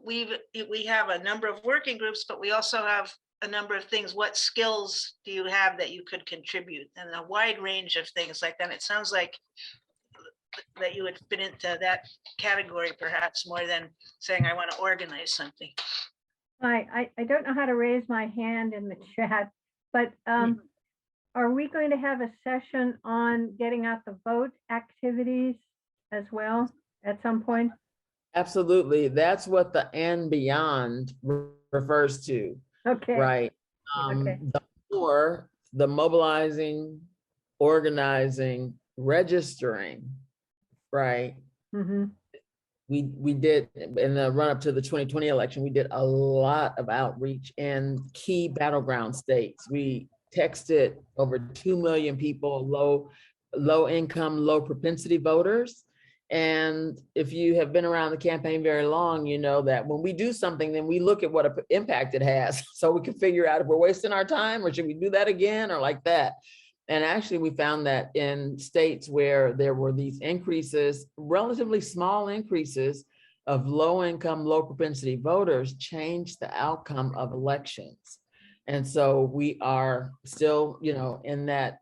we have a number of working groups, but we also have a number of things. What skills do you have that you could contribute? And a wide range of things like that. It sounds like that you would fit into that category perhaps more than saying I want to organize something. I don't know how to raise my hand in the chat, but are we going to have a session on getting out the vote activities as well at some point? Absolutely. That's what the and beyond refers to. Okay. Right. Okay. The mobilizing, organizing, registering, right? Mm-hmm. We did in the run up to the 2020 election, we did a lot of outreach in key battleground states. We texted over 2 million people, low income, low propensity voters. And if you have been around the campaign very long, you know that when we do something, then we look at what impact it has. So we can figure out if we're wasting our time or should we do that again or like that. And actually we found that in states where there were these increases, relatively small increases of low income, low propensity voters changed the outcome of elections. And so we are still, in that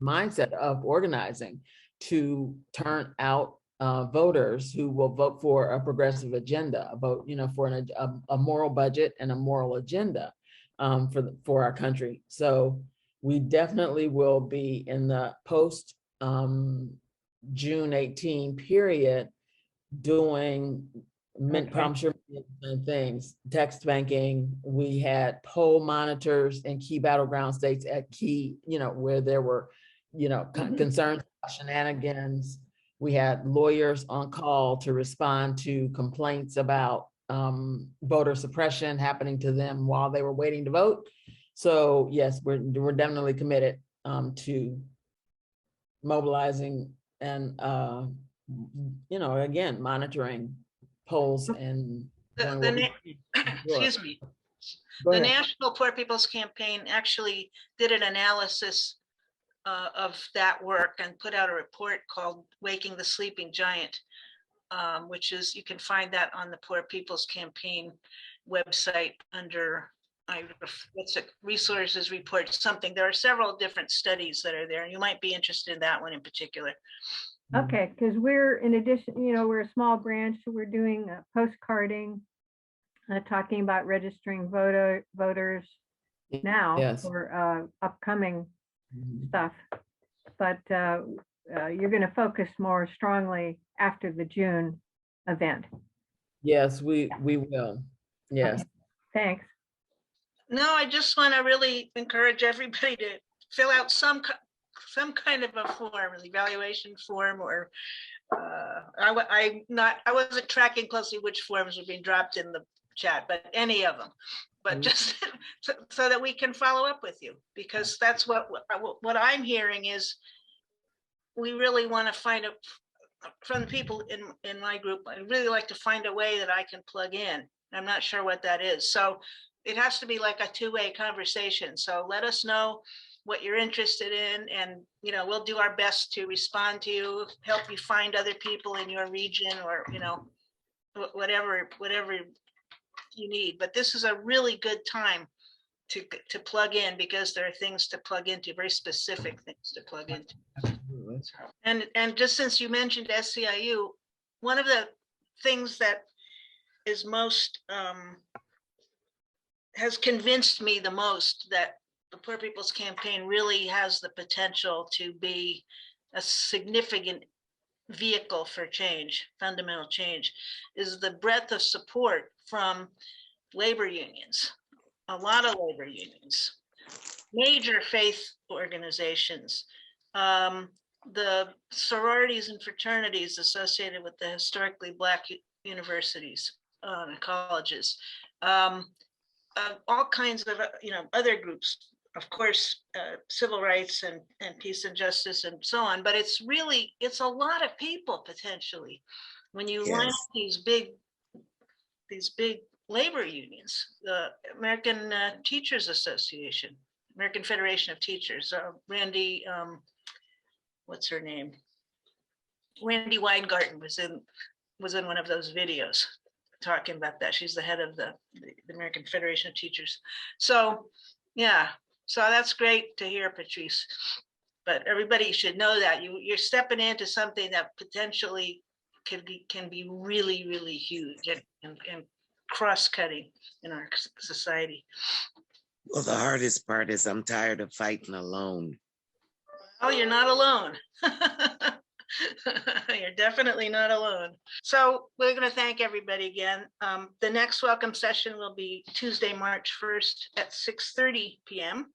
mindset of organizing to turn out voters who will vote for a progressive agenda, vote, for a moral budget and a moral agenda for our country. So we definitely will be in the post June 18 period doing things, text banking. We had poll monitors in key battleground states at key, where there were, concerns about shenanigans. We had lawyers on call to respond to complaints about voter suppression happening to them while they were waiting to vote. So yes, we're definitely committed to mobilizing and again monitoring polls and excuse me. The National Poor People's Campaign actually did an analysis of that work and put out a report called Waking the Sleeping Giant, which is, you can find that on the Poor People's Campaign website under what's it, resources report something. There are several different studies that are there, and you might be interested in that one in particular. Okay, because we're, in addition, we're a small branch, so we're doing postcarding, talking about registering voters now for upcoming stuff. But you're going to focus more strongly after the June event. Yes, we will. Yes. Okay. Thanks. No, I just want to really encourage everybody to fill out some kind of a form, an evaluation form, or I wasn't tracking closely which forms were being dropped in the chat, but any of them, but just so that we can follow up with you, because that's what I'm hearing is we really want to find from the people in my group, I'd really like to find a way that I can plug in. I'm not sure what that is. So it has to be like a two-way conversation. So let us know what you're interested in, and we'll do our best to respond to you, help you find other people in your region, or whatever you need. But this is a really good time to plug in, because there are things to plug into, very specific things to plug into. And just since you mentioned SCIU, one of the things that is most has convinced me the most that the Poor People's Campaign really has the potential to be a significant vehicle for change, fundamental change, is the breadth of support from labor unions, a lot of labor unions, major faith organizations, the sororities and fraternities associated with the historically Black universities and colleges, all kinds of other groups, of course, civil rights and peace and justice and so on. But it's a lot of people potentially when you line up these big labor unions, the American Teachers Association, American Federation of Teachers, Randy, what's her name? Randy Weingarten was in one of those videos talking about that. She's the head of the American Federation of Teachers. So yeah, so that's great to hear, Patrice. But everybody should know that you're stepping into something that potentially can be really, really huge and cross-cutting in our society. Well, the hardest part is I'm tired of fighting alone. Oh, you're not alone. You're definitely not alone. So we're going to thank everybody again. The next welcome session will be Tuesday, March 1st at 6:30 p.m.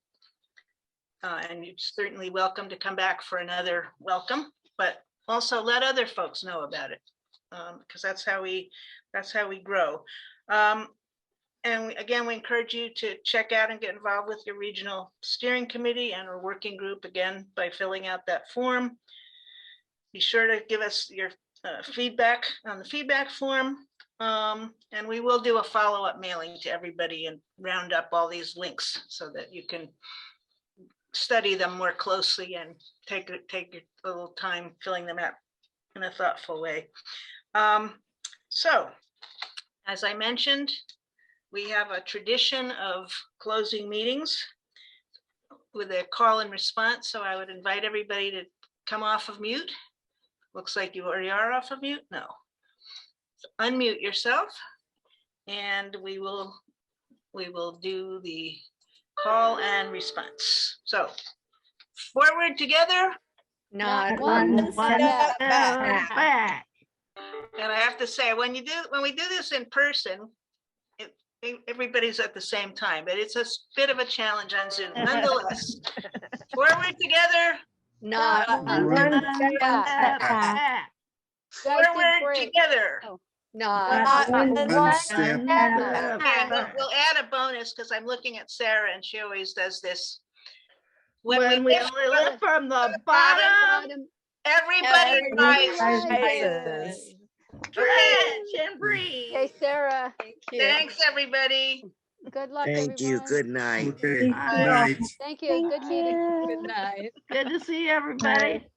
And you're certainly welcome to come back for another welcome, but also let other folks know about it, because that's how we grow. And again, we encourage you to check out and get involved with your regional steering committee and our working group, again, by filling out that form. Be sure to give us your feedback on the feedback form. And we will do a follow-up mailing to everybody and round up all these links so that you can study them more closely and take a little time filling them out in a thoughtful way. So, as I mentioned, we have a tradition of closing meetings with a call and response. So I would invite everybody to come off of mute. Looks like you already are off of mute. No. So unmute yourself, and we will do the call and response. So forward together. Not one step back. And I have to say, when we do this in person, everybody's at the same time, but it's a bit of a challenge on Zoom. Nonetheless, forward together. Not one step back. Forward together. Not one step back. And we'll add a bonus because I'm looking at Sarah and she always does this. When we lift from the bottom, everybody rises. Stretch and breathe. Okay, Sarah. Thanks, everybody. Good luck, Thank you. everyone. Good night. Thank you. Good meeting. Good night. Good to see everybody.